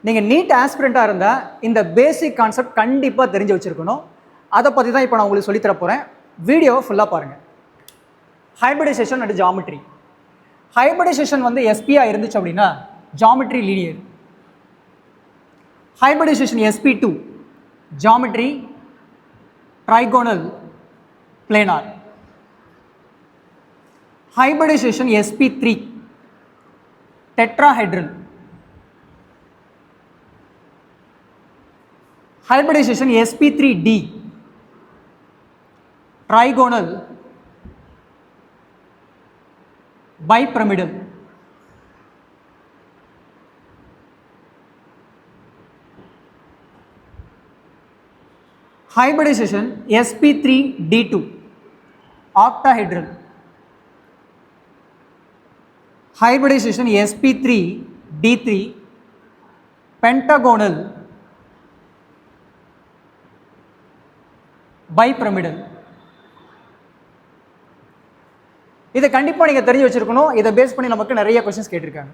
நீங்கள் நீட் ஆஸ்பிரண்ட்டாக இருந்தால் இந்த பேசிக் கான்செப்ட் கண்டிப்பாக தெரிஞ்சு வச்சுருக்கணும். அதை பற்றி தான் இப்போ நான் உங்களுக்கு சொல்லித்தர போகிறேன். வீடியோவை ஃபுல்லாக பாருங்கள். Hybridisation and geometry. ஹைபிரிடைசேஷன் வந்து எஸ்பியாக இருந்துச்சு அப்படின்னா geometry linear. Hybridisation sp2 geometry trigonal planar. Hybridisation sp3 tetrahedral. Hybridization sp3d trigonal bipyramidal. Hybridization sp3d2 octahedral. Hybridization sp3d3 pentagonal bipyramidal. இதை கண்டிப்பாக நீங்கள் தெரிஞ்சு வச்சுருக்கணும். இதை பேஸ் பண்ணி நமக்கு நிறைய கொஸ்டின்ஸ் கேட்டிருக்காங்க.